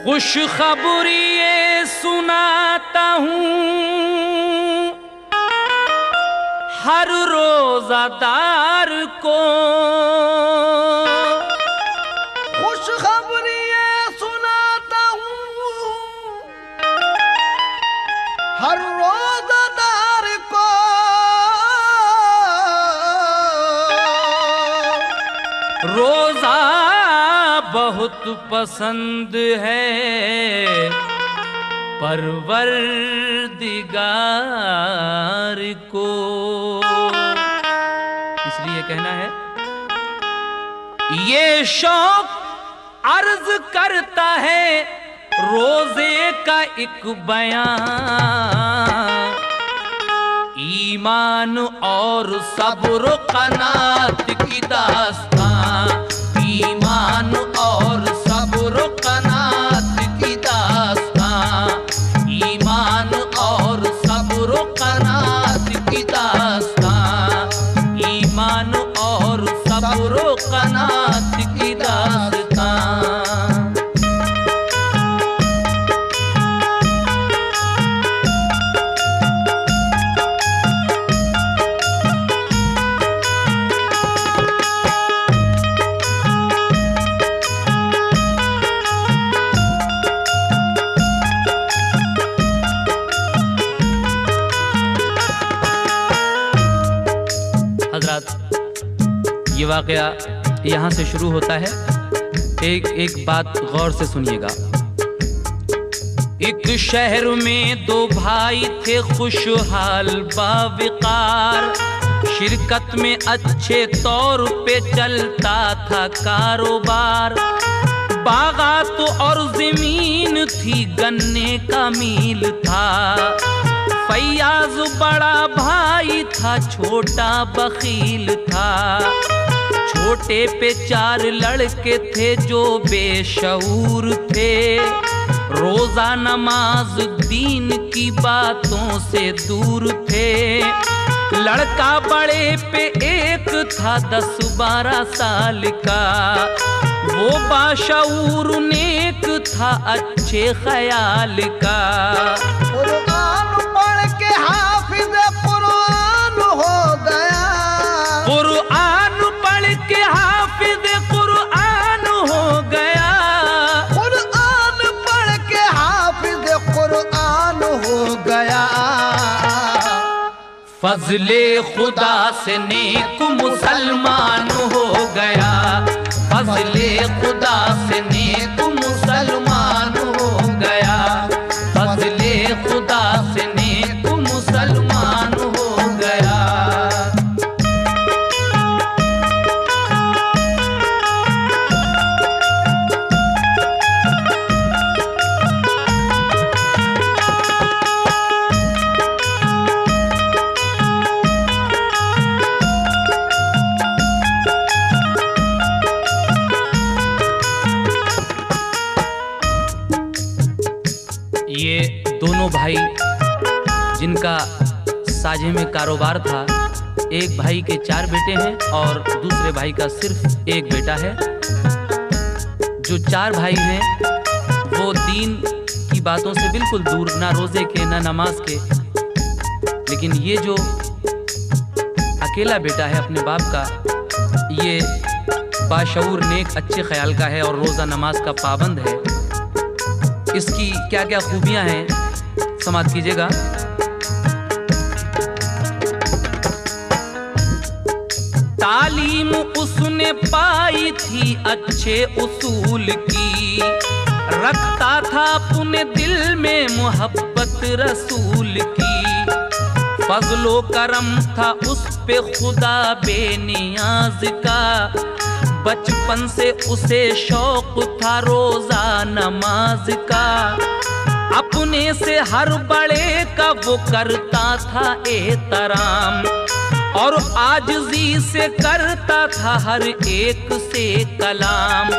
खुशखबरी ये सुनाता हूँ हर रोजादार को, खुशखबरी ये सुनाता हूँ हर रोजादार को। रोजा बहुत पसंद है परवरदिगार को, इसलिए कहना है ये शौक अर्ज करता है रोजे का एक बयान, ईमान और सब्र कनात की दास्तां, ईमान और सब्र कनात की दास्तां, ईमान और सब्र कनात की दास्तां, ईमान और सब्र कनात की दास्तां। ये वाकया यहाँ से शुरू होता है। एक एक बात गौर से सुनिएगा। एक शहर में दो भाई थे खुशहाल बावकार, शिरकत में अच्छे तौर पे चलता था कारोबार, बागात और जमीन थी गन्ने का मील था, फैयाज बड़ा भाई था छोटा बखील था, छोटे पे चार लड़के थे जो बेशऊर थे, रोजा नमाज दीन की बातों से दूर थे, लड़का बड़े पे एक था 10-12 साल का, वो बाशऊर नेक था अच्छे ख्याल का, कुरान पढ़ के हाफिज कुरान हो गया, कुरान पढ़ के हाफिज कुरान हो गया, कुरान पढ़ के हाफिज कुरान हो गया, फजले खुदा से नेक मुसलमान हो गया, फजले खुदा से नेक मुसलमान हो गया, फजले खुदा से नेक मुसलमान हो गया। ये दोनों भाई जिनका साझे में कारोबार था, एक भाई के 4 बेटे हैं और दूसरे भाई का सिर्फ एक बेटा है। जो 4 भाई हैं वो दीन की बातों से बिल्कुल दूर, ना रोजे के ना नमाज के, लेकिन ये जो अकेला बेटा है अपने बाप का, ये बाशऊर नेक अच्छे ख्याल का है और रोजा नमाज का पाबंद है। इसकी क्या क्या खूबियां हैं समाप्त कीजिएगा। तालीम उसने पाई थी अच्छे उसूल की, रखता था अपने दिल में मोहब्बत रसूल की, फजलो करम था उस पे खुदा बेनियाज का, बचपन से उसे शौक था रोजा नमाज का, अपने से हर बड़े का वो करता था एहतराम, और आजिज़ी से करता था हर एक से कलाम,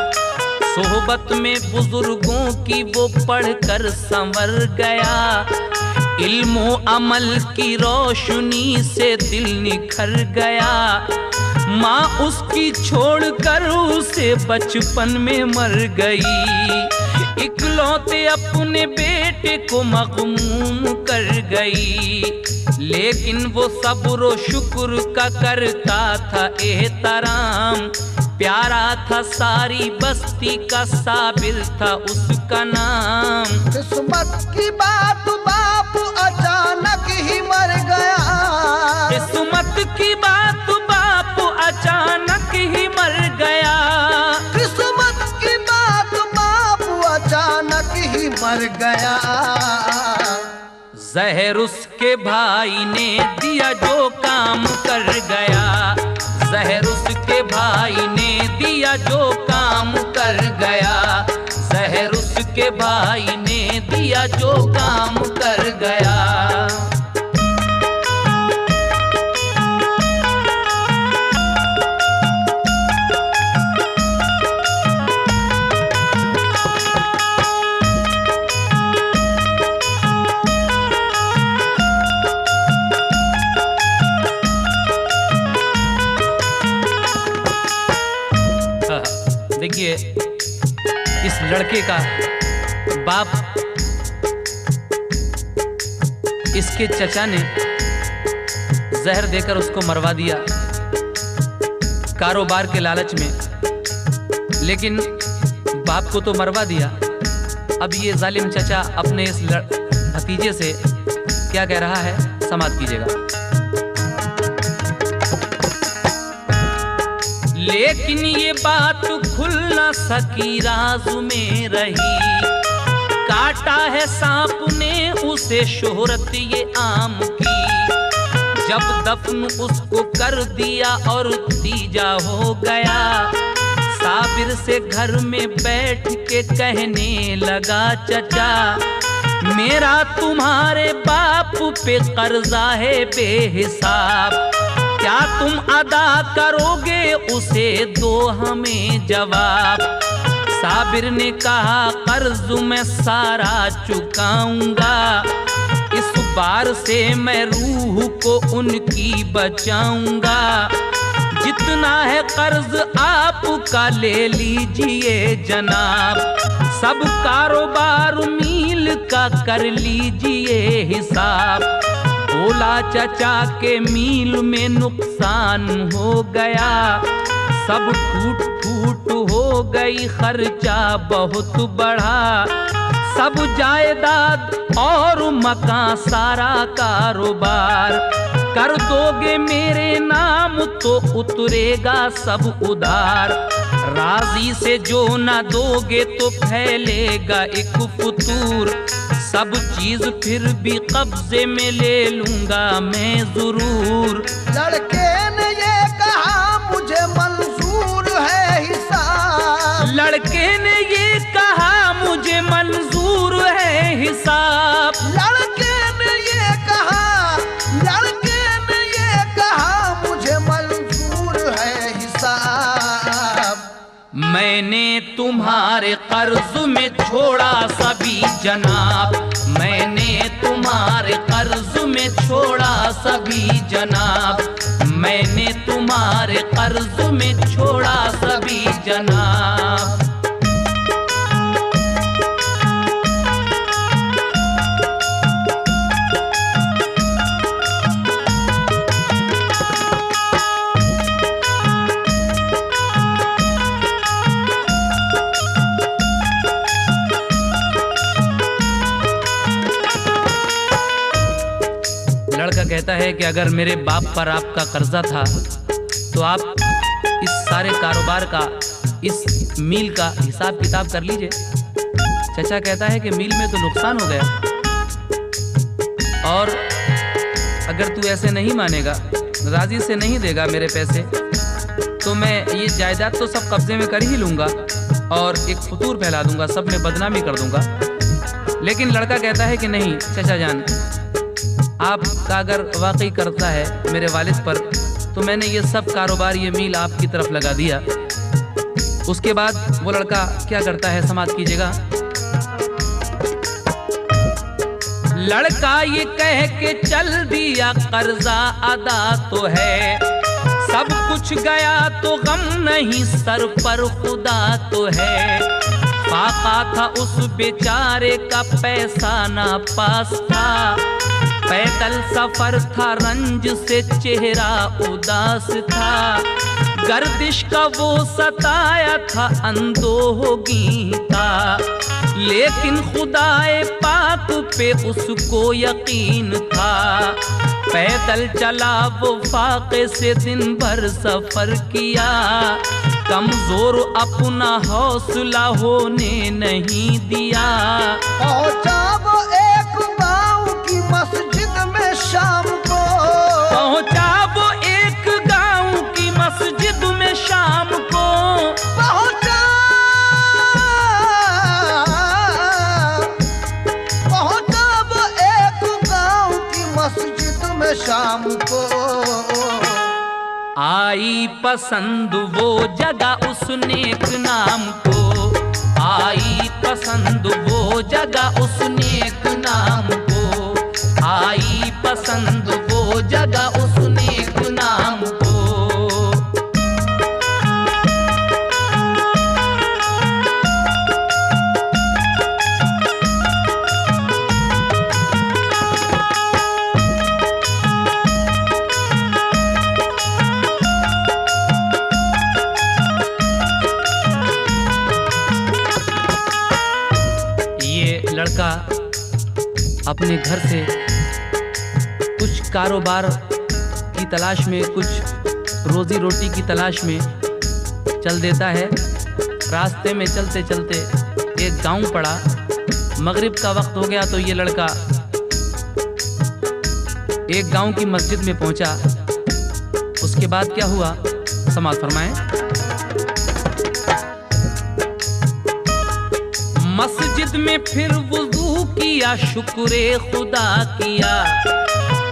सोहबत में बुजुर्गों की वो पढ़कर संवर गया, इल्मो अमल की रोशनी से दिल निखर गया, माँ उसकी छोड़कर उसे बचपन में मर गई, इकलौते अपने बेटे को मगमूम कर गई, लेकिन वो सब्र शुक्र का करता था एहतराम। प्यारा था सारी बस्ती का, साबिर था उसका नाम। किस्मत की बात बाप अचानक ही मर गया, किस्मत की बात बाप अचानक ही मर गया, किस्मत की बात बाप अचानक ही मर गया। जहर उसके भाई ने दिया जो काम कर गया, जहर उसके भाई ने दिया जो काम कर गया, जहर उसके भाई ने दिया जो काम कर गया। देखिए इस लड़के का बाप इसके चचा ने जहर देकर उसको मरवा दिया कारोबार के लालच में, लेकिन बाप को तो मरवा दिया। अब ये जालिम चचा अपने इस भतीजे से क्या कह रहा है, समाप्त कीजिएगा। लेकिन ये बात खुल न सकी, राज में रही। काटा है सांप ने उसे शोहरत ये आम की। जब दफन उसको कर दिया और तीजा हो गया, साबिर से घर में बैठ के कहने लगा, चचा मेरा तुम्हारे बाप पे कर्जा है बेहिसाब, क्या तुम अदा करोगे उसे, दो हमें जवाब। साबिर ने कहा कर्ज मैं सारा चुकाऊंगा, इस बार से मैं रूह को उनकी बचाऊंगा। जितना है कर्ज आपका ले लीजिए जनाब, सब कारोबार मील का कर लीजिए हिसाब। बोला चचा के मील में नुकसान हो गया, सब टूट फूट हो गई, खर्चा बहुत बढ़ा। सब जायदाद और मकान सारा कारोबार कर दोगे मेरे नाम तो उतरेगा सब उधार। राजी से जो ना दोगे तो फैलेगा एक फतूर, सब चीज फिर भी कब्जे में ले लूंगा मैं जरूर। लड़के ने ये कहा मुझे मंजूर है हिसाब, लड़के ने ये कहा मुझे मंजूर है हिसाब। लड़के ने ये कहा, लड़के ने ये कहा मुझे मंजूर है हिसाब। मैंने तुम्हारे कर्ज में छोड़ा सभी जनाब, मैंने तुम्हारे कर्ज में छोड़ा सभी जनाब, मैंने तुम्हारे कर्ज में छोड़ा सभी जनाब। लड़का कहता है कि अगर मेरे बाप पर आपका कर्जा था तो आप इस सारे कारोबार का, इस मील का हिसाब किताब कर लीजिए। चचा कहता है कि मील में तो नुकसान हो गया, और अगर तू ऐसे नहीं मानेगा, राजी से नहीं देगा मेरे पैसे, तो मैं ये जायदाद तो सब कब्जे में कर ही लूँगा और एक फतूर फैला दूंगा, सब में बदनामी कर दूंगा। लेकिन लड़का कहता है कि नहीं चचा जान, आपका अगर वाकई करता है मेरे वालिद पर, तो मैंने ये सब कारोबार, ये मील आपकी तरफ लगा दिया। उसके बाद वो लड़का क्या करता है, समाप्त कीजिएगा। लड़का ये कह के चल दिया कर्जा अदा तो है, सब कुछ गया तो गम नहीं, सर पर खुदा तो है। फाका था उस बेचारे का, पैसा ना पास था। पैदल सफर था, रंज से चेहरा उदास था। गर्दिश का वो सताया था, अंधोगी था। लेकिन खुदाए पाक पे उसको यकीन था। पैदल चला वो फाके से, दिन भर सफर किया। कमजोर अपना हौसला होने नहीं दिया। पहुंचा वो एक गांव की मस्जिद में शाम को। पहुंचा वो एक गांव की मस्जिद में शाम को। पहुंचा वो एक गांव की मस्जिद में शाम को। आई पसंद वो जगह उस नेक नाम को। आई पसंद वो जगह उस नेक नाम को। आई पसंद वो जगह उस नेक नाम को। लड़का अपने घर से कुछ कारोबार की तलाश में, कुछ रोजी रोटी की तलाश में चल देता है। रास्ते में चलते चलते एक गांव पड़ा। मगरिब का वक्त हो गया तो ये लड़का एक गांव की मस्जिद में पहुंचा। उसके बाद क्या हुआ, समाअत फरमाएं। मस्जिद में फिर वुज़ू किया, शुक्रे खुदा किया।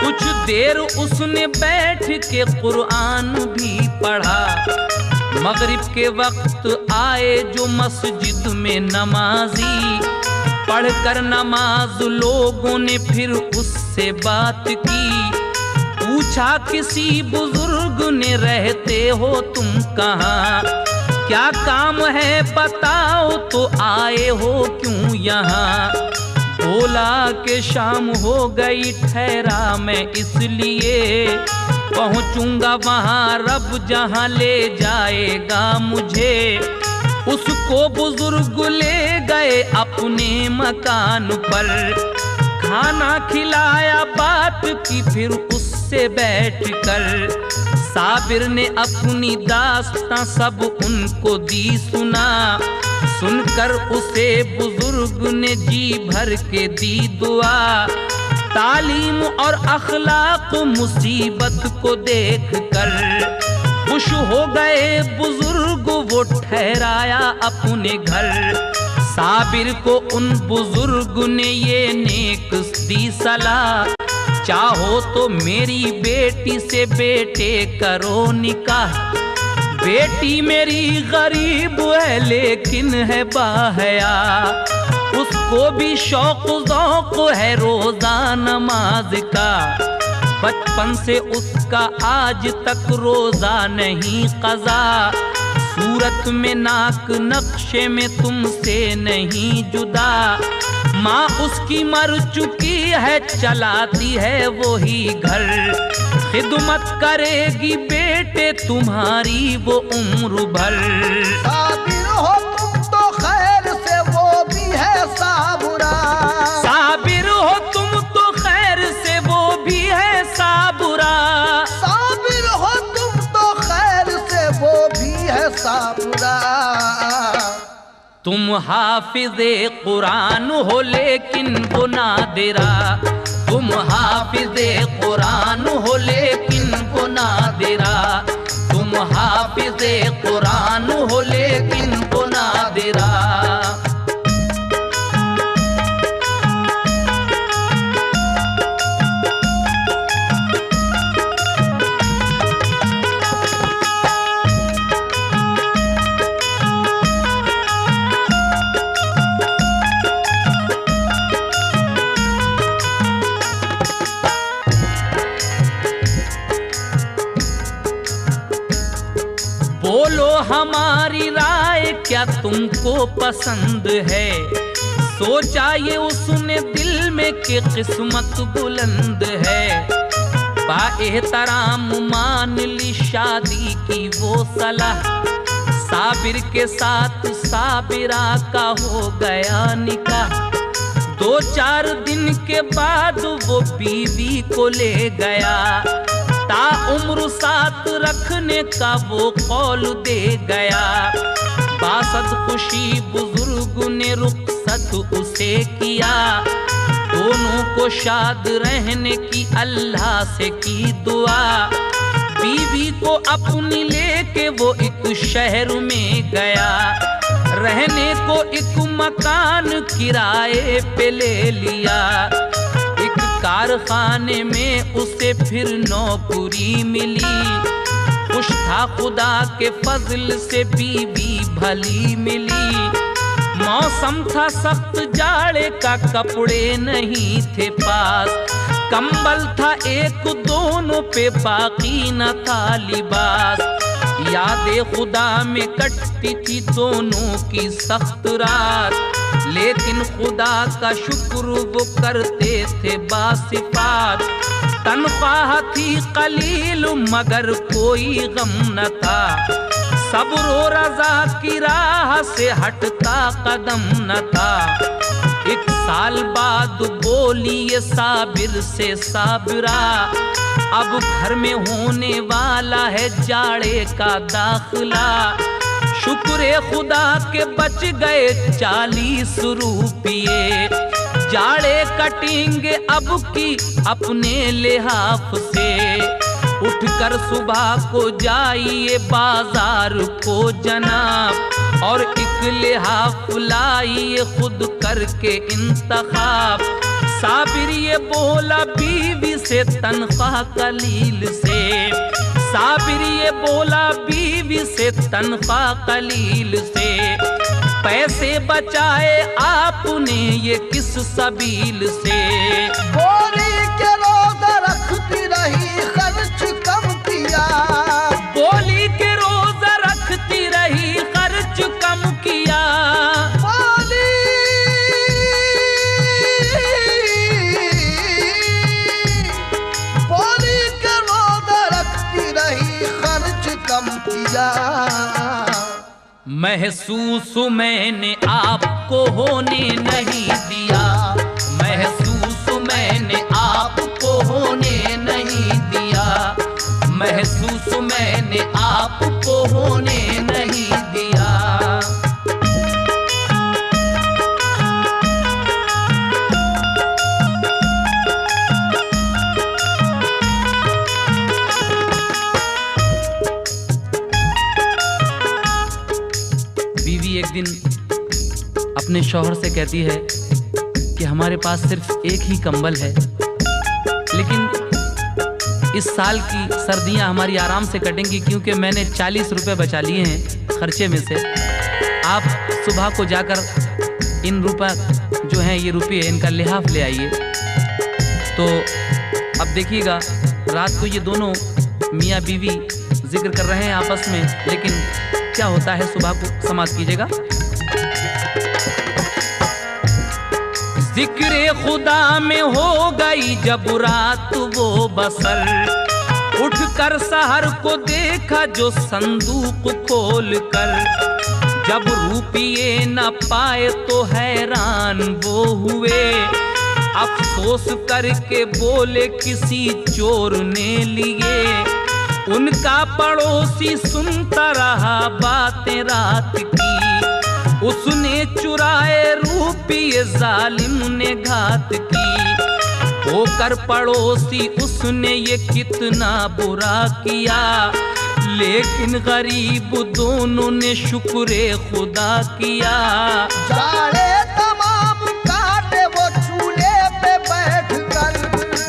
कुछ देर उसने बैठ के कुरान भी पढ़ा। मगरिब के वक्त आए जो मस्जिद में नमाजी। पढ़कर नमाज लोगों ने फिर उससे बात की। पूछा किसी बुजुर्ग ने, रहते हो तुम कहाँ? क्या काम है बताओ, तो आए हो क्यों यहाँ? बोला कि शाम हो गई, ठहरा मैं इसलिए। पहुँचूंगा वहाँ रब जहाँ ले जाएगा मुझे। उसको बुजुर्ग ले गए अपने मकान पर। खाना खिलाया, बात की फिर उससे बैठकर। साबिर ने अपनी दास्तां सब उनको दी सुना। सुनकर उसे बुजुर्ग ने जी भर के दी दुआ। तालीम और अखलाक मुसीबत को देख कर खुश हो गए बुजुर्ग, वो ठहराया अपने घर। साबिर को उन बुजुर्ग ने ये नेक दी सलाह। चाहो तो मेरी बेटी से बेटे करो निकाह। बेटी मेरी गरीब है लेकिन है बाहया। उसको भी शौक ज़ौक़ है रोज़ा नमाज का। बचपन से उसका आज तक रोज़ा नहीं क़ज़ा। सूरत में नाक नक्शे में तुमसे नहीं जुदा। माँ उसकी मर चुकी है, चलाती है वो ही घर। खिदमत करेगी बेटे तुम्हारी वो उम्र भर। साबिर हो तुम तो खैर से, वो भी है साबुरा। साबिर हो तुम तो खैर से, वो भी है साबुरा। साबिर हो तुम तो खैर से, वो भी है साबुरा। तुम हाफिज़े कुरान हो लेकिन वो नादिरा। तुम हाफिज़े कुरान हो लेकिन वो नादिरा। तुम हाफिज़े कुरान हो लेकिन वो नादिरा। बोलो हमारी राय क्या तुमको पसंद है? सोचा ये उसने दिल में कि किस्मत बुलंद है। बाएहतराम मान ली शादी की वो सलाह, साबिर के साथ साबिरा का हो गया निकाह। 2-4 दिन के बाद वो बीवी को ले गया, ताउम्र साथ रखने का वो कौल दे गया। बासद खुशी बुजुर्ग ने रुखसत उसे किया, दोनों को शाद रहने की अल्लाह से की दुआ। बीवी को अपनी लेके वो एक शहर में गया, रहने को एक मकान किराए पे ले लिया। एक कारखाने में उसे फिर नौकरी मिली, खुश था खुदा के फजल से बीवी भली मिली। मौसम था सख्त जाड़े का, कपड़े नहीं थे पास, कंबल था एक दोनों पे बाकी न था लिबास। यादें खुदा में कटती थी दोनों की सख्त रात, लेकिन खुदा का शुक्र वो करते थे बासिफात। तनख्वाह थी कलील मगर कोई गम न था, सब्र और रज़ा की राह से हटता कदम न था। 1 साल बाद बोली ये साबिर से साबिरा, अब घर में होने वाला है जाड़े का दाखिला। शुक्र खुदा के बच गए 40 रुपये, जाड़े कटेंगे अब की अपने लिहाफ से। उठकर सुबह को जाइए बाजार को जनाब, और एक लिहाफ लाइए खुद करके इंतखाब। साबिर ये बोला बीवी से तनख्वाह कलील से, साबिर ये बोला बीवी से तनख्वाह कलील से। पैसे बचाए आपने ये किस सबील से? बोली के रोज़ा रखती रही खर्च कम किया, बोली के रोज़ा रखती रही खर्च कम किया। बोली के रोज़ा रखती रही खर्च कम किया। महसूस मैंने आपको होने नहीं दिया, महसूस मैंने आपको होने नहीं दिया, महसूस मैंने आपको होने नहीं दिया। बीवी एक दिन अपने शौहर से कहती है कि हमारे पास सिर्फ एक ही कंबल है, लेकिन इस साल की सर्दियां हमारी आराम से कटेंगी क्योंकि मैंने 40 रुपए बचा लिए हैं खर्चे में से। आप सुबह को जाकर इन रुपए जो हैं ये रुपये इनका लिहाफ ले आइए। तो अब देखिएगा रात को ये दोनों मियाँ बीवी जिक्र कर रहे हैं आपस में, लेकिन क्या होता है सुबह को समाप्त कीजिएगा। जिक्र खुदा में हो गई जब रात वो बसर, उठकर सहर को देखा जो संदूक खोल कर। जब रुपये न पाए तो हैरान वो हुए, अफसोस करके बोले किसी चोर ने लिए। उनका पड़ोसी सुनता रहा बातें रात की, उसने चुराए रुपये जालिम ने घात की। होकर पड़ोसी उसने ये कितना बुरा किया, लेकिन गरीब दोनों ने शुक्र खुदा किया। जाड़े तमाम काटे वो चूल्हे पे बैठकर,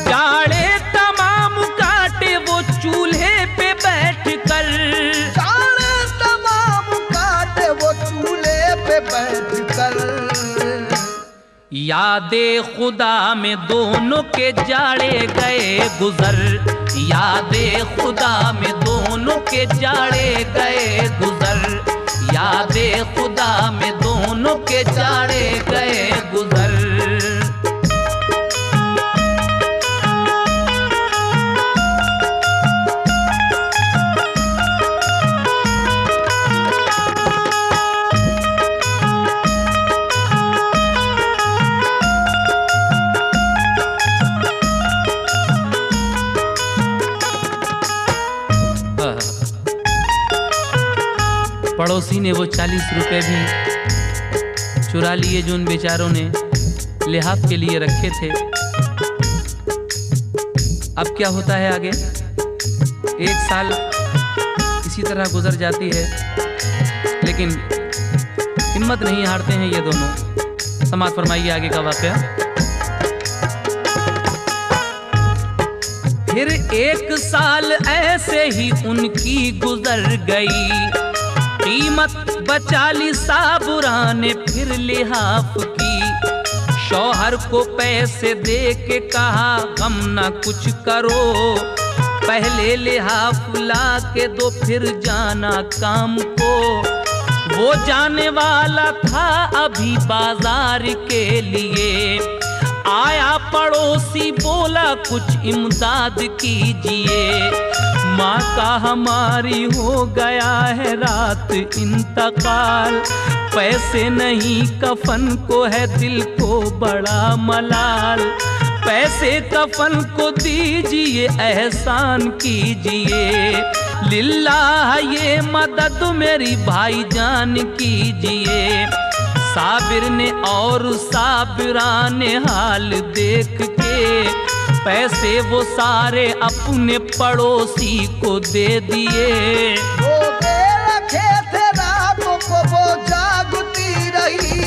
जाड़े तमाम काटे वो चूल्हे पे बैठकर, जाड़े तमाम काटे वो चूल्हे पे बैठकर। यादे खुदा में दोनों के जाड़े गए गुजर, यादे खुदा में दोनों के जाड़े गए गुजर, यादे खुदा में दोनों के चाड़े गए गुजर। पड़ोसी ने वो 40 रुपए भी चुरा लिए जो उन बेचारों ने लिहाफ के लिए रखे थे। अब क्या होता है आगे? 1 साल इसी तरह गुजर जाती है, लेकिन हिम्मत नहीं हारते हैं ये दोनों। समाज फरमाइए आगे का वाकया। फिर 1 साल ऐसे ही उनकी गुजर गई, कीमत बचा ली साबुरा ने फिर लिहाफ की। शौहर को पैसे दे के कहा गम ना कुछ करो, पहले लिहाफ ला के दो फिर जाना काम को। वो जाने वाला था अभी बाजार के लिए, आया पड़ोसी बोला कुछ इमदाद कीजिए। माँ का हमारी हो गया है रात इंतकाल, पैसे नहीं कफन को है दिल को बड़ा मलाल। पैसे कफन को दीजिए एहसान कीजिए, लिल्लाह ये मदद मेरी भाईजान कीजिए। साबिर ने और साबिरा ने हाल देख के पैसे वो सारे अपने पड़ोसी को दे दिए। रोजे रखे थे रातों को वो जागती रही,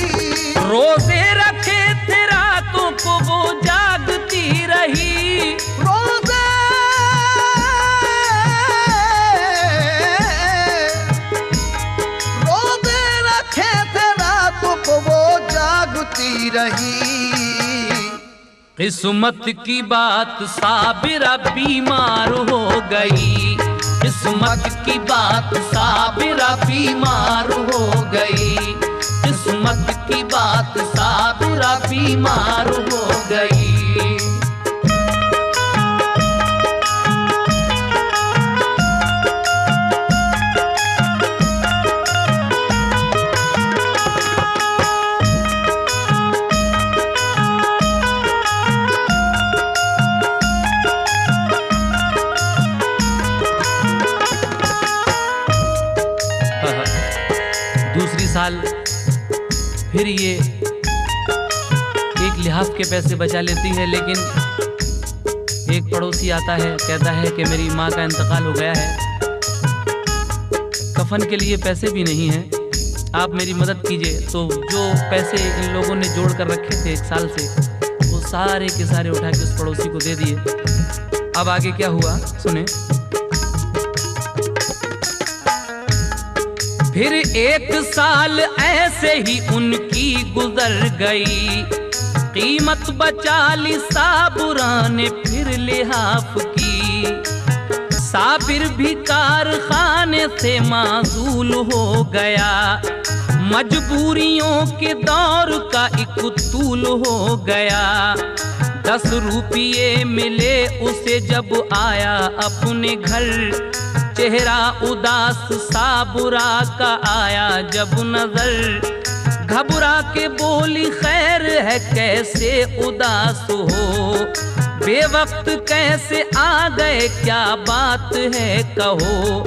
रोजे रखे थे रातों को वो जागती रही। रोजे रखे थे रातों को वो जागती रही। किस्मत की बात साबिरा बीमार हो गई, किस्मत की बात साबिरा बीमार हो गई, किस्मत की बात साबिरा बीमार हो गई। दूसरी साल फिर ये एक लिहाफ के पैसे बचा लेती है, लेकिन एक पड़ोसी आता है, कहता है कि मेरी माँ का इंतकाल हो गया है, कफन के लिए पैसे भी नहीं हैं, आप मेरी मदद कीजिए। तो जो पैसे इन लोगों ने जोड़ कर रखे थे 1 साल से, वो सारे के सारे उठा के उस पड़ोसी को दे दिए। अब आगे क्या हुआ सुने। फिर 1 साल ऐसे ही उनकी गुजर गई, कीमत बचा ली साबुरा ने फिर लिहाफ की। साबिर भी कारखाने से माजूल हो गया, मजबूरियों के दौर का एक तूल हो गया। 10 रुपये मिले उसे जब आया अपने घर, चेहरा उदास साबुरा का आया जब नजर। घबरा के बोली खैर है कैसे उदास हो, बेवक्त कैसे आ गए क्या बात है कहो।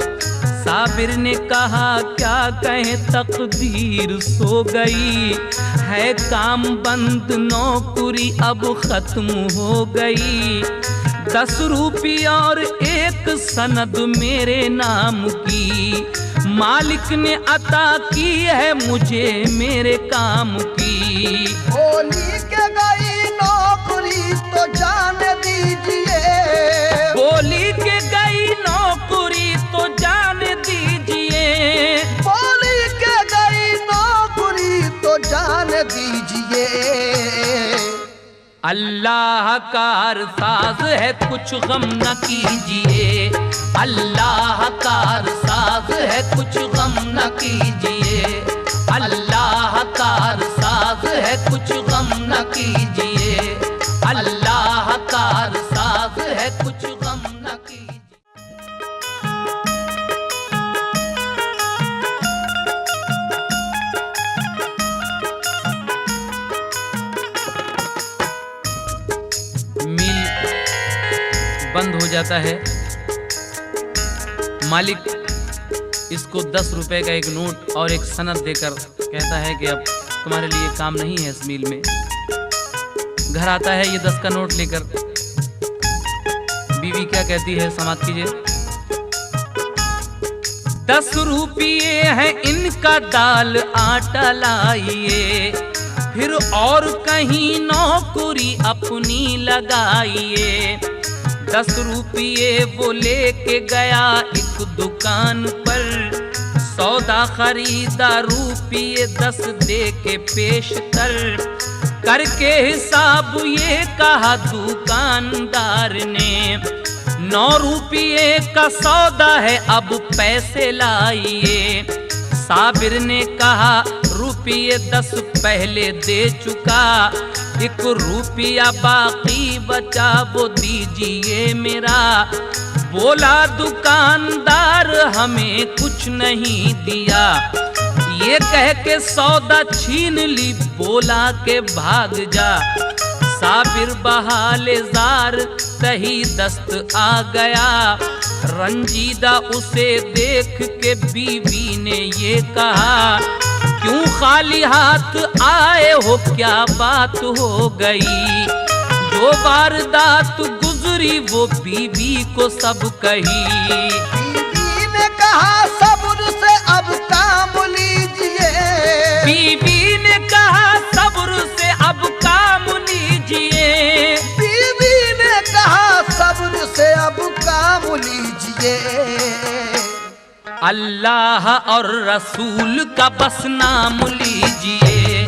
साबिर ने कहा क्या कहें तकदीर सो गई, है काम बंद नौकरी अब खत्म हो गई। 10 रुपये और 1 सनद मेरे नाम की, मालिक ने अता की है मुझे मेरे काम की। बोली के गई नौकरी तो जाने दीजिए, बोली के गई नौकरी तो जाने दीजिए, बोली के गई नौकरी तो जाने दीजिए। अल्लाह का अरसाज है कुछ गम न कीजिए, अल्लाह कारसाज है कुछ गम न कीजिए, अल्लाह कारसाज है कुछ गम न कीजिए, अल्लाह कारसाज है कुछ गम न कीजिए। मील बंद हो जाता है। मालिक इसको 10 रुपए का एक नोट और एक सनद देकर कहता है कि अब तुम्हारे लिए काम नहीं है इस मील में। घर आता है ये 10 का नोट लेकर। बीवी क्या कहती है, समाप्त कीजिए। 10 रुपये है इनका, दाल आटा लाइए, फिर और कहीं नौकरी अपनी लगाइए। 10 रुपये वो लेके गया एक दुकान पर, सौदा खरीदा रुपये 10 दे के पेश कर। करके हिसाब ये कहा दुकानदार ने, 9 रुपये का सौदा है अब पैसे लाइए। साबिर ने कहा रुपये 10 पहले दे चुका, 1 रुपया बाकी बचा वो दीजिए मेरा। बोला दुकानदार हमें कुछ नहीं दिया, ये कह के सौदा छीन ली, बोला के भाग जा। साबिर बहाले जार सही दस्त आ गया, रंजीदा उसे देख के बीवी ने ये कहा, क्यों खाली हाथ आए हो, क्या बात हो गई। जो वारदात गुजरी वो बीवी को सब कही। बीवी ने कहा सब्र से अब काम लीजिए, बीवी ने कहा सब्र से अब काम लीजिए, बीवी ने कहा सब्र से अब काम लीजिए। अल्लाह और रसूल का बस नाम लीजिए,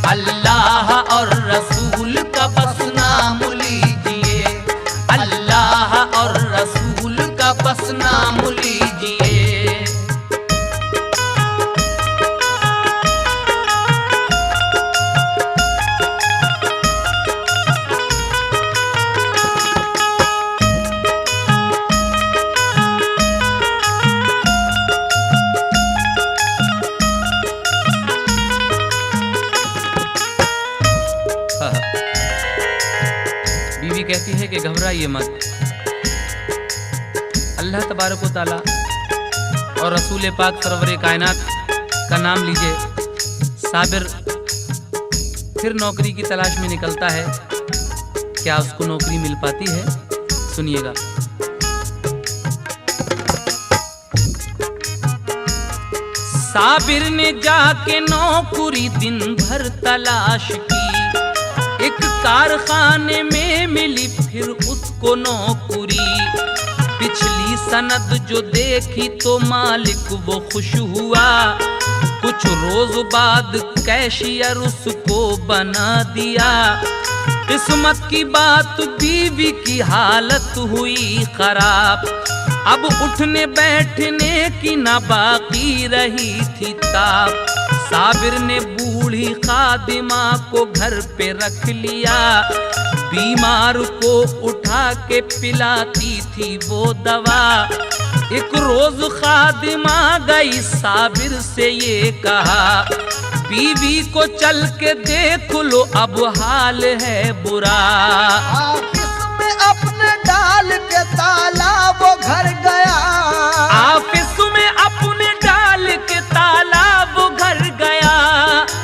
अल्लाह और रसूल का बस नाम लीजिए, अल्लाह और रसूल का बस नाम लीजिए। बीवी कहती है कि घबराइए मत, अल्लाह तबारक व तआला और रसूल पाक सरवरे कायनात का नाम लीजिए। साबिर फिर नौकरी की तलाश में निकलता है। क्या उसको नौकरी मिल पाती है? सुनिएगा। साबिर ने जाके नौकरी दिन भर तलाश की, एक कारखाने में मिली फिर उसको नौकरी। पिछली सनद जो देखी तो मालिक वो खुश हुआ, कुछ रोज बाद कैशियर उसको बना दिया। किस्मत की बात बीवी की हालत हुई खराब, अब उठने बैठने की ना बाकी रही थी ताब। साबिर ने बूढ़ी खादिमा को घर पे रख लिया, बीमार को उठा के पिलाती थी वो दवा। एक रोज खादिमा गई साबिर से ये कहा, बीवी को चल के देख लो अब हाल है बुरा। ऑफिस में अपने डाल के ताला वो घर गया, ऑफिस में अपने डाल के ताला वो घर गया,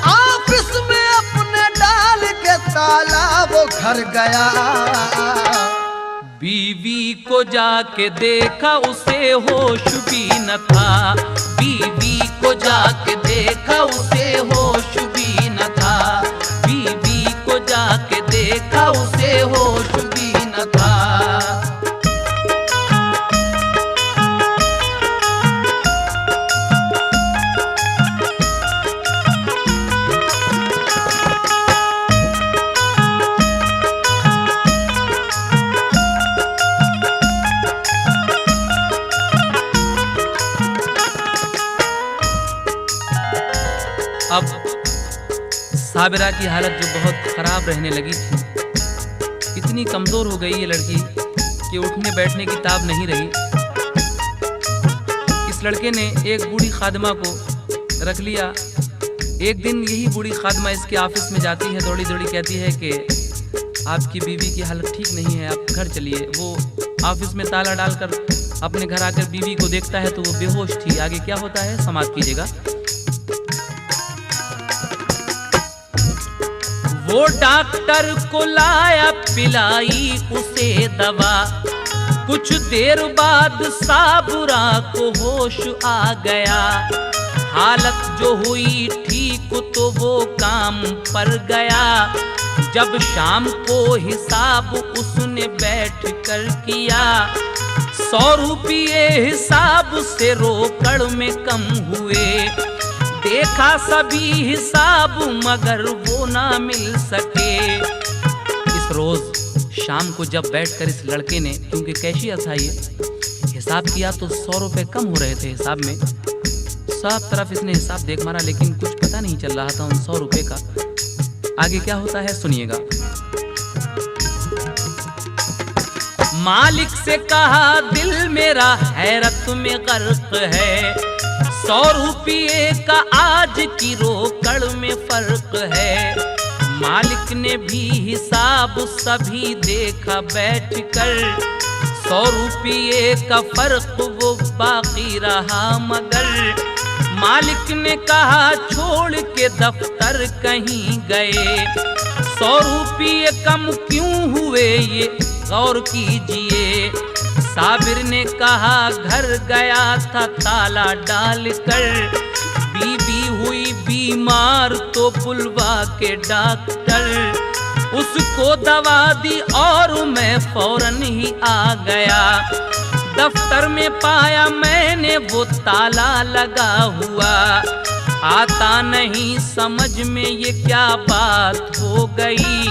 ऑफिस में अपने डाल के ताला वो घर गया। बीवी को जाके देखा उसे होश भी न था, बीवी को जाके देखा उसे होश भी न था, बीवी को जाके देखा उसे होश भी न था। साबिरा की हालत जो बहुत ख़राब रहने लगी थी, इतनी कमज़ोर हो गई ये लड़की कि उठने बैठने की ताब नहीं रही। इस लड़के ने एक बूढ़ी खादमा को रख लिया। एक दिन यही बूढ़ी खादमा इसके ऑफिस में जाती है, दौड़ी दौड़ी कहती है कि आपकी बीवी की हालत ठीक नहीं है, आप घर चलिए। वो ऑफिस में ताला डालकर अपने घर आकर बीवी को देखता है तो वो बेहोश थी। आगे क्या होता है समाप्त कीजिएगा। वो डॉक्टर को लाया, पिलाई उसे दवा। कुछ देर बाद साबुरा को होश आ गया। हालत जो हुई ठीक तो वो काम पर गया। जब शाम को हिसाब उसने बैठ कर किया, 100 रुपये हिसाब से रोकड़ में कम हुए। देखा सभी हिसाब मगर वो ना मिल सके। इस रोज शाम को जब बैठकर इस लड़के ने, क्योंकि कैशियर था ये, हिसाब किया तो 100 रुपये कम हो रहे थे हिसाब में। सब तरफ इसने हिसाब देख मारा लेकिन कुछ पता नहीं चल रहा था उन 100 रुपये का। आगे क्या होता है सुनिएगा। मालिक से कहा दिल मेरा हैरत में गर्क है। 100 रुपये का आज की रोकड़ में फर्क है। मालिक ने भी हिसाब सभी देखा बैठकर। 100 रुपये का फर्क वो बाकी रहा मगर। मालिक ने कहा छोड़ के दफ्तर कहीं गए। 100 रुपये कम क्यों हुए ये गौर कीजिए। साबिर ने कहा घर गया था ताला डालकर। बीवी हुई बीमार तो बुलवा के डॉक्टर। उसको दवा दी और मैं फौरन ही आ गया। दफ्तर में पाया मैंने वो ताला लगा हुआ। आता नहीं समझ में ये क्या बात हो गई।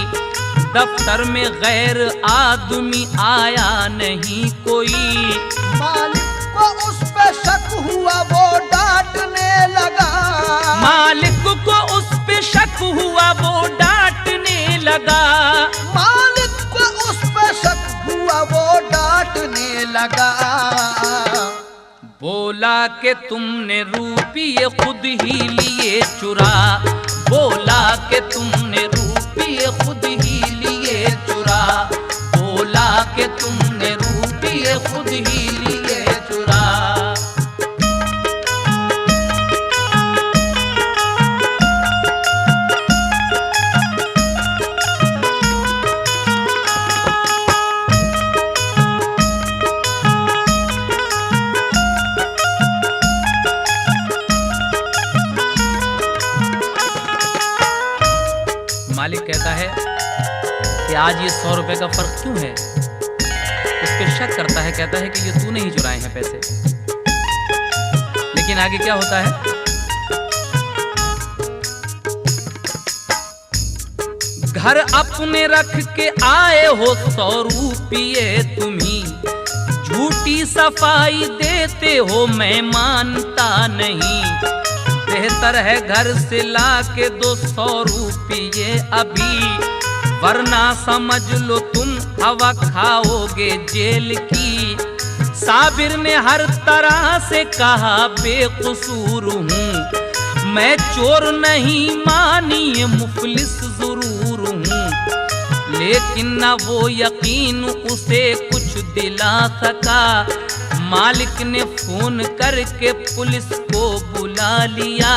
दफ्तर में गैर आदमी आया नहीं कोई। मालिक को उस पे शक हुआ वो डांटने लगा। मालिक को उस पे शक हुआ वो डांटने लगा। मालिक को उस पे शक हुआ वो डांटने लगा। बोला कि तुमने रुपये खुद ही लिए चुरा। बोला कि तुमने रुपये खुद ही लिए चुरा। बोला कि तुमने रुपये खुद ही लिए चुरा। मालिक कहता है कि आज ये 100 रुपए का फर्क क्यों है। उस पे शक करता है, कहता है कि ये तूने ही चुराए हैं पैसे। लेकिन आगे क्या होता है। घर अपने रख के आए हो 100 रुपये तुम्ही। झूठी सफाई देते हो मैं मानता नहीं। बेहतर है घर से ला के 200 रुपये अभी। वरना समझ लो तुम हवा खाओगे जेल की। साबिर ने हर तरह से कहा बेकसूर हूँ मैं। चोर नहीं मानिए मुफलिस जरूर हूँ। लेकिन न वो यकीन उसे कुछ दिला सका। मालिक ने फोन करके पुलिस को बुला लिया।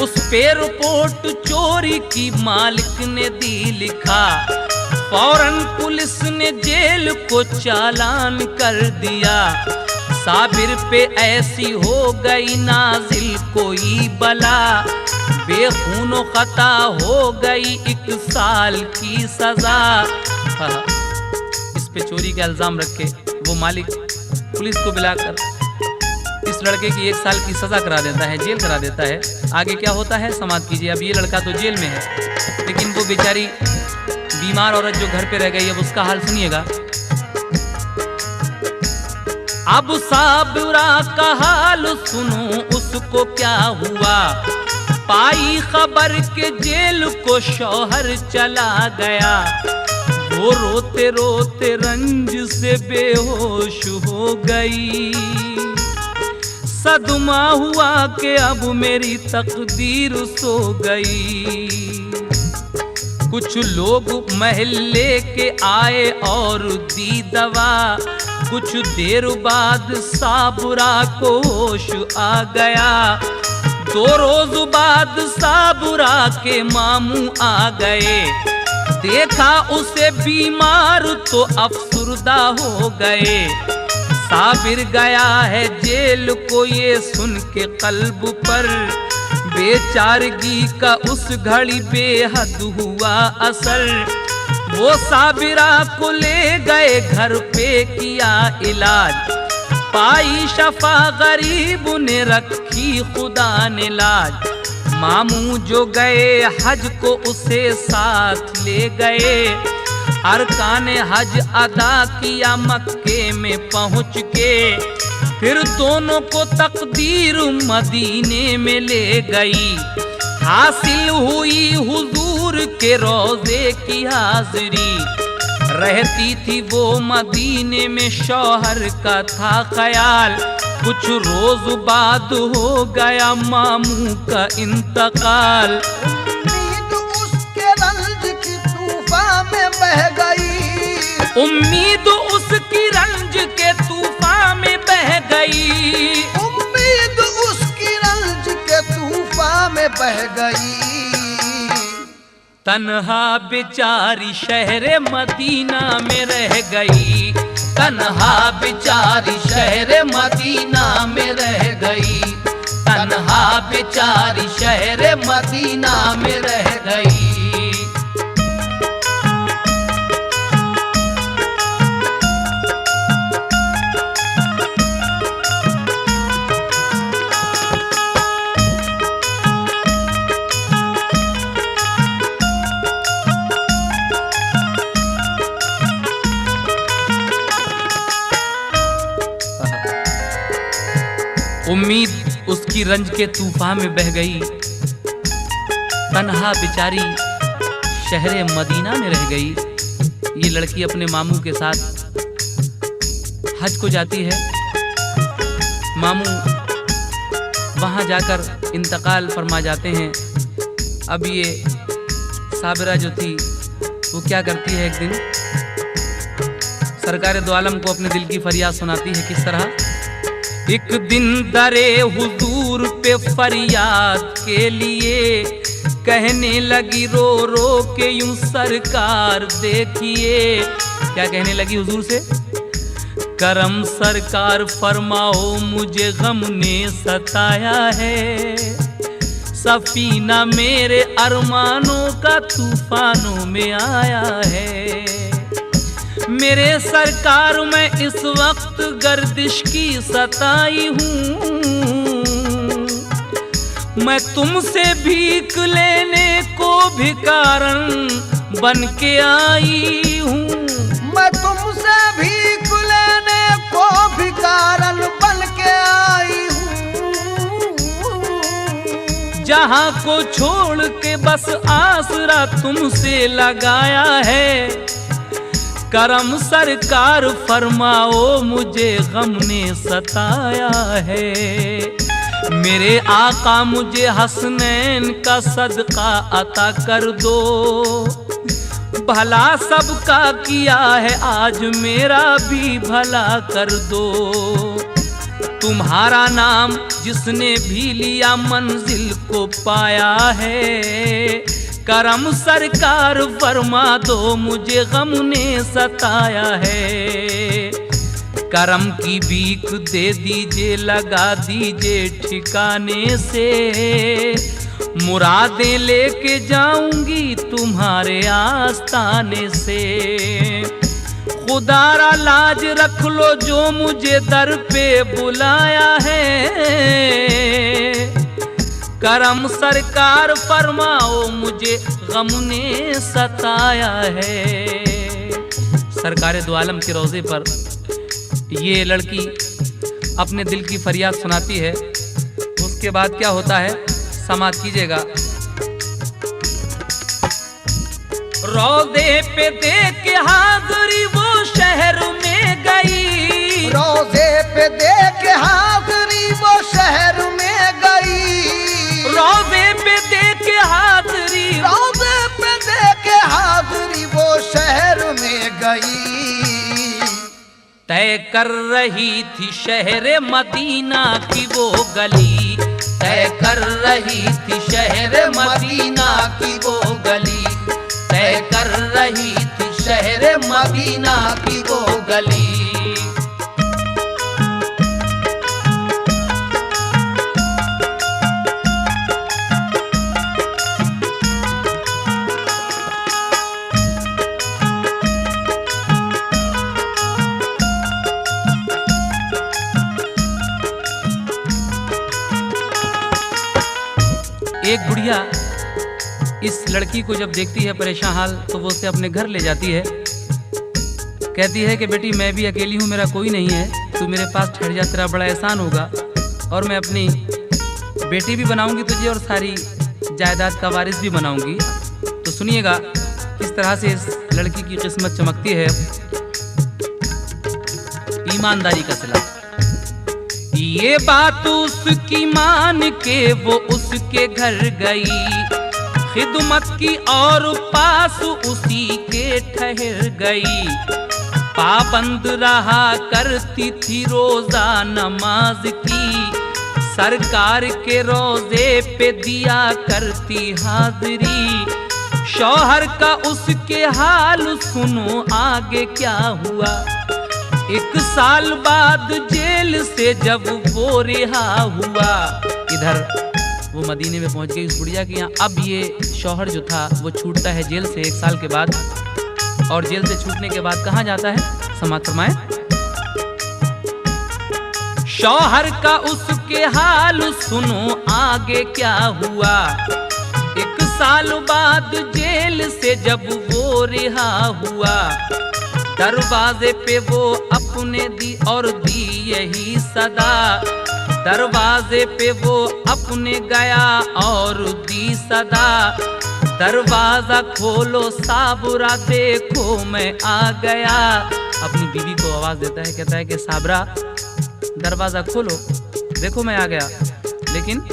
उस पे रिपोर्ट चोरी की मालिक ने दी लिखा। फौरन पुलिस ने जेल को चालान कर दिया। साबिर पे ऐसी हो गई नाजिल कोई बला। बेखूनो खता हो गई 1 साल की सजा। इस पे चोरी का इल्जाम रख के वो मालिक पुलिस को बुलाकर इस लड़के की 1 साल की सजा करा देता है, जेल करा देता है। आगे क्या होता है समाप्त कीजिए। अब ये लड़का तो जेल में है लेकिन वो बेचारी बीमार औरत जो घर पे रह गई, अब उसका हाल सुनिएगा। अब साबिरा का हाल सुनो उसको क्या हुआ। पाई खबर के जेल को शौहर चला गया, वो रोते रोते रंज से बेहोश हो गई। सदमा हुआ कि अब मेरी तकदीर सो गई। कुछ लोग महल्ले के आए और दी दवा, कुछ देर बाद साबुरा को होश आ गया। 2 रोज बाद साबुरा के मामू आ गए, देखा उसे बीमार तो अफसुर्दा हो गए। साबिर गया है जेल को ये सुन के कल्ब पर, बेचारगी का उस घड़ी बेहद हुआ असर। वो साबिरा को ले गए घर पे किया इलाज, पाई शफा गरीब ने रखी खुदा ने लाज। मामू जो गए हज को उसे साथ ले गए, अरकान हज अदा किया मक्के में पहुँच के। फिर दोनों को तकदीर मदीने में ले गई, हासिल हुई हुजूर के रोज़े की हाजिरी। रहती थी वो मदीने में, शौहर का था ख्याल, कुछ रोज बाद हो गया मामू का इंतकाल। उम्मीद उसके रंज की तूफान में बह गई, उम्मीद उसकी रंज के तूफान में बह गई, उम्मीद उसकी रंज के तूफान में बह गई। तन्हा बेचारी शहर मदीना में रह गई, तन्हा बेचारी शहर मदीना में रह गई, तन्हा बेचारी शहर मदीना में रह गई। उम्मीद उसकी रंज के तूफान में बह गई, तन्हा बेचारी शहर मदीना में रह गई। ये लड़की अपने मामू के साथ हज को जाती है। मामू वहाँ जाकर इंतकाल फरमा जाते हैं। अब ये साबिरा जो थी वो क्या करती है, एक दिन सरकार दो आलम को अपने दिल की फरियाद सुनाती है। किस तरह? एक दिन दरे हुजूर पे फरियाद के लिए कहने लगी रो रो के यूं सरकार देखिए। क्या कहने लगी हुजूर से? करम सरकार फरमाओ मुझे गम ने सताया है, सफीना मेरे अरमानों का तूफानों में आया है। मेरे सरकार मैं इस वक्त गर्दिश की सताई हूँ, मैं तुमसे भीख लेने को भिखारन बन के आई हूँ, मैं तुमसे भीख लेने को भिखारन बन के आई हूँ। जहाँ को छोड़ के बस आसरा तुमसे लगाया है, करम सरकार फरमाओ मुझे गम ने सताया है। मेरे आका मुझे हसनैन का सदका अता कर दो, भला सबका किया है आज मेरा भी भला कर दो। तुम्हारा नाम जिसने भी लिया मंजिल को पाया है, करम सरकार फरमा दो मुझे गम ने सताया है। करम की भीख दे दीजिए लगा दीजिए ठिकाने से, मुरादें लेके जाऊंगी तुम्हारे आस्ताने से। खुदारा लाज रख लो जो मुझे दर पे बुलाया है, करम सरकार फरमाओ मुझे गम ने सताया है। सरकार दो आलम के रोज़े पर ये लड़की अपने दिल की फरियाद सुनाती है। उसके बाद क्या होता है, समाप्त कीजिएगा। रोज़े पे देख हाज़री वो शहर में गई, रोज़े पे देख हाज़री वो शहर में गई, रोज़े पे देख हाज़री, रोज़े पे देख हाज़री वो शहर में गई। तय कर रही थी शहर मदीना की वो गली, तय कर रही थी शहर मदीना की वो गली, तय कर रही थी शहर मदीना की वो गली। एक बुढ़िया इस लड़की को जब देखती है परेशान हाल, तो वो उसे अपने घर ले जाती है। कहती है कि बेटी मैं भी अकेली हूँ, मेरा कोई नहीं है, तू मेरे पास ठहर जा, तेरा बड़ा एहसान होगा और मैं अपनी बेटी भी बनाऊंगी तुझे और सारी जायदाद का वारिस भी बनाऊंगी। तो सुनिएगा किस तरह से इस लड़की की किस्मत चमकती है। ईमानदारी का सिला। ये बात उसकी मान के वो उसके घर गई, खिदमत की और पास उसी के ठहर गई। पाबंद रहा करती थी रोजा नमाज की, सरकार के रोजे पे दिया करती हाजिरी। शौहर का उसके हाल सुनो आगे क्या हुआ, 1 साल बाद जेल से जब वो रिहा हुआ। इधर वो मदीने में पहुंच गई उस बुढ़िया के यहाँ। अब ये शौहर जो था वो छूटता है जेल से 1 साल के बाद, और जेल से छूटने के बाद कहाँ जाता है, समाप्त फरमाएं। शौहर का उसके हाल सुनो आगे क्या हुआ, 1 साल बाद जेल से जब वो रिहा हुआ। दरवाजे पे वो अपने दी और दी यही सदा, दरवाजे पे वो अपने गया और दी सदा। दरवाजा खोलो साबरा देखो मैं आ गया। अपनी बीवी को आवाज देता है, कहता है कि साबरा दरवाजा खोलो देखो मैं आ गया। लेकिन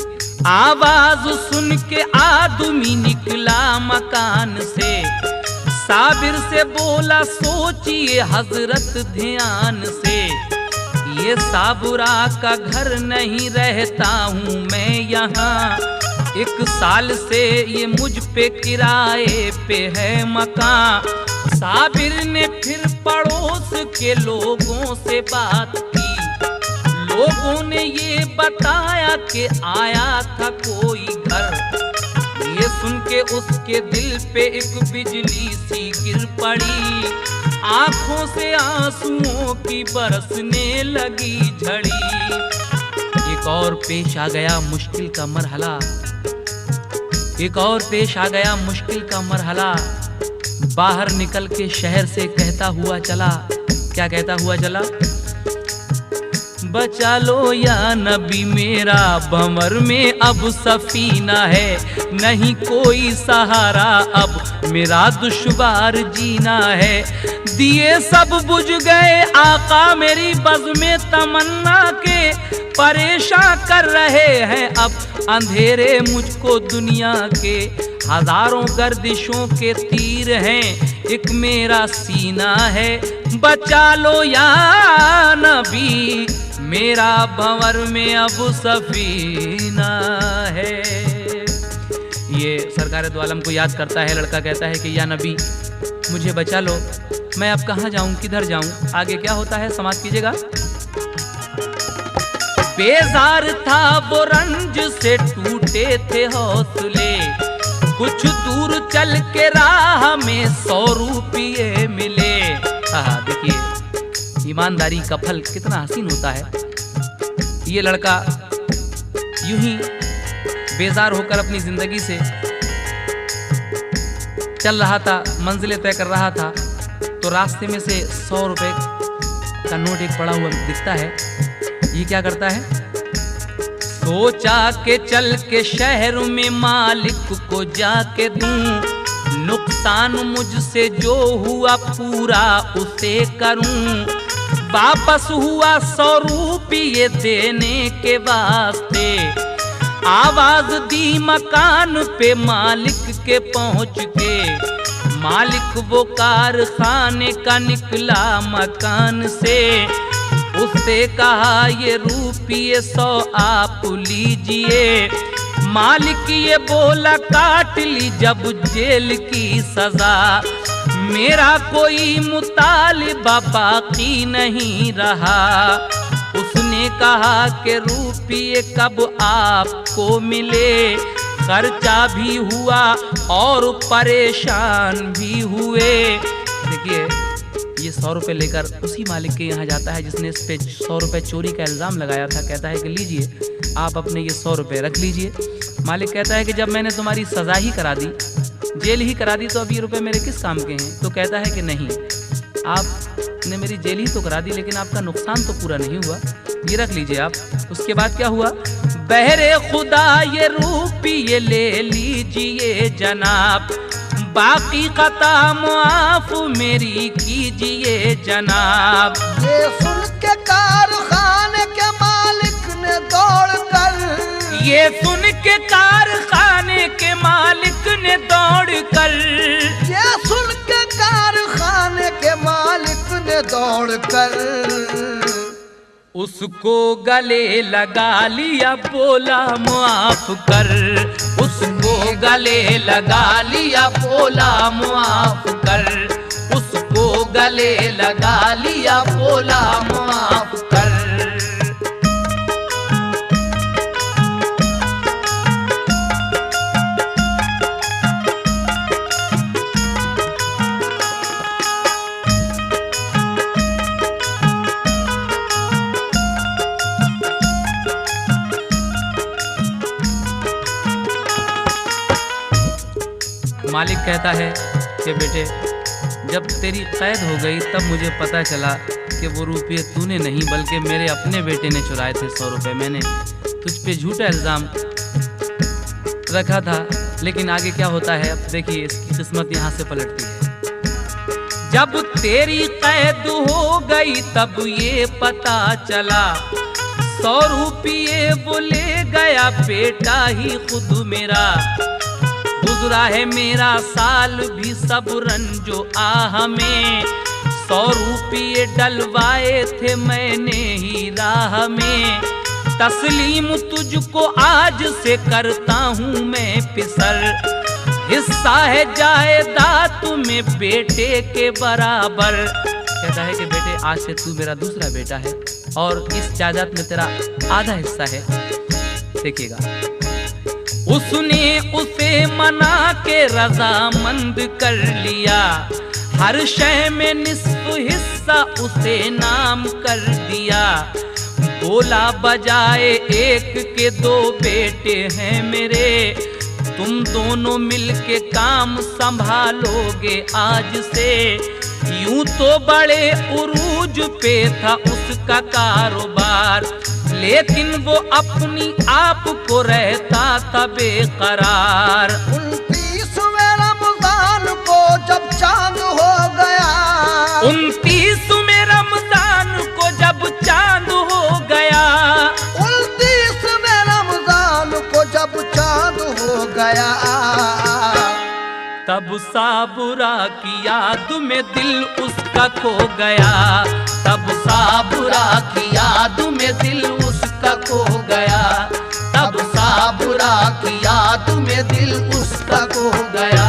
आवाज सुन के आदमी निकला मकान से, साबिर से बोला सोचिए हजरत ध्यान से। ये साबुरा का घर नहीं रहता हूँ मैं यहाँ, 1 साल से ये मुझ पे किराए पे है मकान। साबिर ने फिर पड़ोस के लोगों से बात की, लोगों ने ये बताया कि आया था कोई घर। ये सुन के उसके दिल पे एक बिजली सी गिर पड़ी, आंखों से आंसुओं की बरसने लगी झड़ी। एक और पेश आ गया मुश्किल का मरहला, एक और पेश आ गया मुश्किल का मरहला। बाहर निकल के शहर से कहता हुआ चला, क्या कहता हुआ चला, बचा लो या नबी मेरा भंवर में अब सफीना है, नहीं कोई सहारा अब मेरा दुश्वार जीना है। दिए सब बुझ गए आका मेरी बज़्म तमन्ना के, परेशान कर रहे हैं अब अंधेरे मुझको दुनिया के। हजारों गर्दिशों के तीर हैं एक मेरा सीना है, बचा लो या नबी मेरा भंवर में अब सफीना है। ये सरकार दो आलम को याद करता है। लड़का कहता है कि या नबी मुझे बचा लो, मैं अब कहाँ जाऊं, किधर जाऊं। आगे क्या होता है समाप्त कीजिएगा। बेजार था वो रंज से टूटे थे हौसले, कुछ दूर चल के राह में 100 रुपये मिले। देखिए ईमानदारी का फल कितना हसीन होता है। ये लड़का यूं ही बेजार होकर अपनी जिंदगी से चल रहा था, मंजिलें तय कर रहा था, तो रास्ते में से 100 रुपए का नोट एक पड़ा हुआ दिखता है। ये क्या करता है, सोचा के चल के शहर में मालिक को जाके दूं, नुकसान मुझसे जो हुआ पूरा उसे करूं। वापस हुआ 100 रुपये देने के वास्ते, आवाज दी मकान पे मालिक के पहुंच के। मालिक वो कारखाने का निकला मकान से, उससे कहा ये रुपये 100 आप लीजिए। मालिक ये बोला काट ली जब जेल की सजा, मेरा कोई मुतालिबा बाकी नहीं रहा। उसने कहा कि रुपये कब आपको मिले, खर्चा भी हुआ और परेशान भी हुए। देखिए ये 100 रुपये लेकर उसी मालिक के यहाँ जाता है जिसने इस पे 100 रुपये चोरी का इल्ज़ाम लगाया था। कहता है कि लीजिए आप अपने ये 100 रुपये रख लीजिए। मालिक कहता है कि जब मैंने तुम्हारी सज़ा ही करा दी, जेल ही करा दी, तो अब ये रुपये मेरे किस काम के हैं? तो कहता है कि नहीं, आपने मेरी जेल ही तो करा दी लेकिन आपका नुकसान तो पूरा नहीं हुआ, ये रख लीजिए आप। उसके बाद क्या हुआ? बहरे खुदा ये रुपये ले लीजिए जनाब, बाकी कता माफ मेरी कीजिए जनाब। ये सुन के कारखाने के मालिक ने दौड़ कर, ये सुन के कारखाने के मालिक ने दौड़ कर, ये सुन के कारखाने के मालिक ने दौड़ कर उसको गले लगा लिया, बोला माफ कर। उसको गले लगा लिया, बोला माफ कर। उसको गले लगा लिया, बोला माफ कर। मालिक कहता है कि बेटे जब तेरी कैद हो गई तब मुझे पता चला कि वो रुपये तूने नहीं बल्कि मेरे अपने बेटे ने चुराए थे 100 रुपये। मैंने तुझ पे झूठा इल्ज़ाम रखा था, लेकिन आगे क्या होता है अब देखिए, इसकी किस्मत यहाँ से पलटती है। जब तेरी कैद हो गई तब ये पता चला, 100 रुपये वो ले गया बेटा ही खुद मेरा। गुजरा है मेरा साल भी सब रंजो आह में, 100 रुपये डलवाए थे मैंने ही राह में। तस्लीम तुझको आज से करता हूँ मैं पिसर, हिस्सा है जायदाद तुम्हें बेटे के बराबर। कहता है कि बेटे आज से तू मेरा दूसरा बेटा है और इस जायदाद में तेरा आधा हिस्सा है। देखिएगा उसने उसे मना के रजामंद कर लिया, हर शय में निस्फ हिस्सा उसे नाम कर दिया। बोला बजाए एक के 2 बेटे हैं मेरे, तुम दोनों मिलके काम संभालोगे आज से। यूं तो बड़े उरूज पे था उसका कारोबार, लेकिन वो अपनी आप को रहता था बेकरार। 29वें रमजान को जब चांद हो गया, 29वें रमजान को जब चांद हो गया, 29वें रमजान को जब चांद हो गया, तब साबुरा की याद में दिल उसका खो गया। तब साबुरा की याद में दिल उसका खो गया। तब साबुरा की याद में दिल उसका खो गया।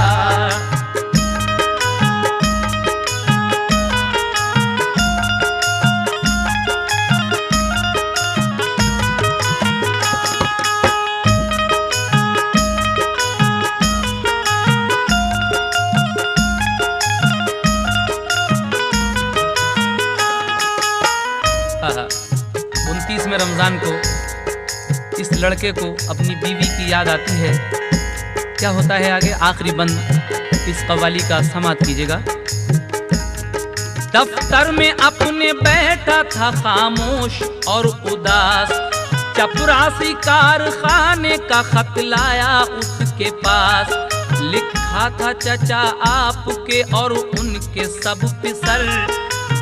में रमज़ान को इस लड़के को अपनी बीवी की याद आती है। क्या होता है आगे? आखिरी बंद इस कव्वाली का समाप्त कीजिएगा। दफ्तर में अपने बैठा था खामोश और उदास, चपरासी कारखाने का खत लाया उसके पास, लिखा था चचा आपके और उनके सब पिसर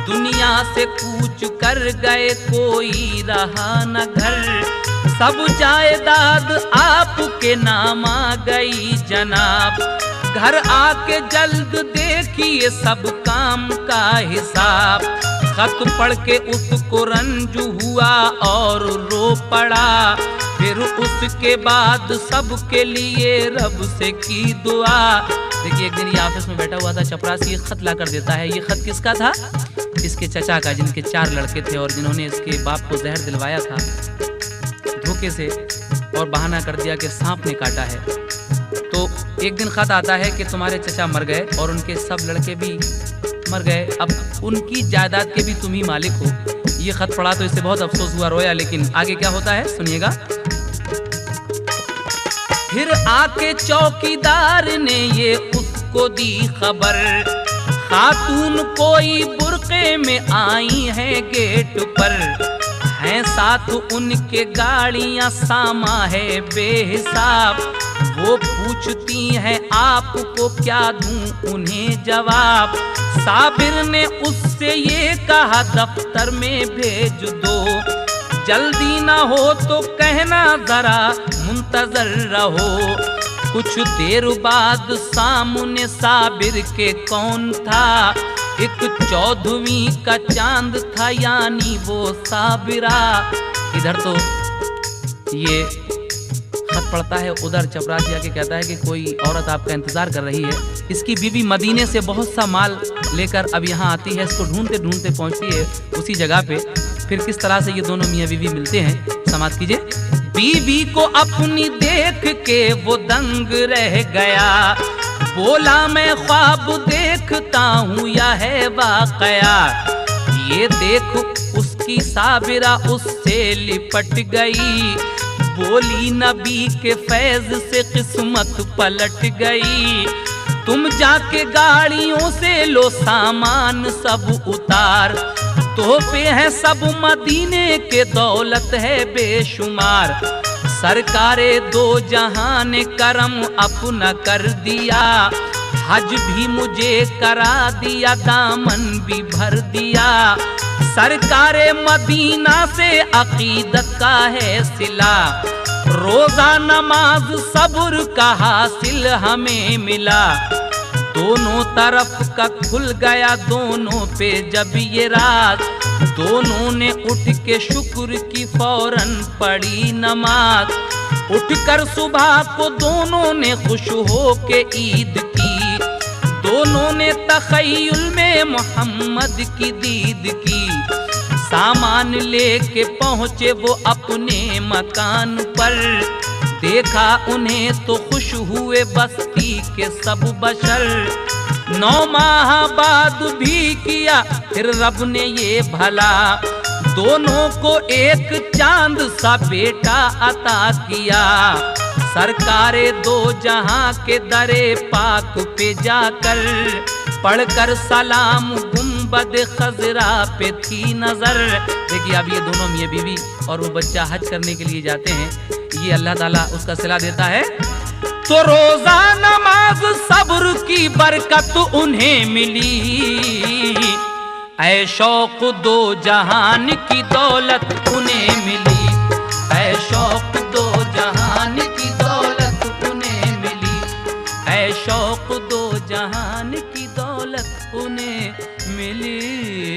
दुनिया से कूच कर गए, कोई रहा न घर, सब जायदाद आपके नाम आ गई जनाब, घर आके जल्द देखिए सब काम का हिसाब। खत पढ़ के उसको रंज हुआ और रो पड़ा, फिर उसके बाद सबके लिए रब से की दुआ। देखिए एक दिन ये ऑफिस में बैठा हुआ था, चपरासी एक खत ला कर देता है। ये खत किसका था? इसके चचा का, जिनके 4 लड़के थे और जिन्होंने इसके बाप को जहर दिलवाया था धोखे से, और बहाना कर दिया कि सांप ने काटा है। तो एक दिन खत आता है कि तुम्हारे चचा मर गए और उनके सब लड़के भी मर गए, अब उनकी जायदाद के भी तुम ही मालिक हो। ये खत पढ़ा तो इससे बहुत अफसोस हुआ, रोया। लेकिन आगे क्या होता है सुनिएगा। फिर आके चौकीदार ने ये उसको दी खबर, खातून कोई बुर्के में आई है गेट पर, हैं साथ उनके गाड़ियां सामा है बेहिसाब, वो पूछती हैं आपको क्या दूं उन्हें जवाब। साबिर ने उससे ये कहा दफ्तर में भेज दो, जल्दी ना हो तो कहना जरा मुंतजर रहो। कुछ देर बाद सामने साबिर के कौन था, एक 14वीं का चांद था यानी वो साबिरा। इधर तो ये खत पड़ता है, उधर चपरासी आके कहता है कि कोई औरत आपका इंतजार कर रही है। इसकी बीवी मदीने से बहुत सा माल लेकर अब यहाँ आती है, इसको ढूंढते ढूंढते पहुँचती है उसी जगह पे। फिर किस तरह से ये दोनों मियाँ बीवी मिलते हैं, समाप्त कीजिए। बीवी को अपनी देख के वो दंग रह गया, बोला मैं ख्वाब देखता हूँ या है वाकया। ये देख उसकी साबिरा उससे लिपट गई, बोली नबी के फैज से किस्मत पलट गई। तुम जाके गाड़ियों से लो सामान सब उतार, तोहफे हैं सब मदीने के, दौलत है बेशुमार। सरकारे दो जहां ने करम अपना कर दिया, हज भी मुझे करा दिया, दामन भी भर दिया। सरकारे मदीना से अकीदत का है सिला, रोजा नमाज सब्र का हासिल हमें मिला। दोनों तरफ का खुल गया दोनों पे जब ये रात, दोनों ने उठ के शुक्र की फौरन पढ़ी नमाज। उठकर सुबह को दोनों ने खुश हो के ईद की, दोनों ने तखय्युल में मोहम्मद की दीद की। सामान लेके पहुँचे वो अपने मकान पर, देखा उन्हें तो खुश हुए बस्ती के सब बशर। 9 माह बाद भी किया फिर रब ने ये भला, दोनों को एक चांद सा बेटा अता किया। सरकारे दो जहां के दरे पाक पे जाकर, पढ़कर सलाम गुंबद खजरा पे थी नजर। देखिए अब ये दोनों मियां बीवी और वो बच्चा हज करने के लिए जाते हैं, ये अल्लाह ताला उसका सिला देता है। तो रोजा नमाज सब्र की बरकत उन्हें मिली, ऐ शौक दो जहान की दौलत उन्हें मिली, ऐ शौक दो जहान की दौलत उन्हें मिली, ऐ शौक दो जहान की दौलत उन्हें मिली।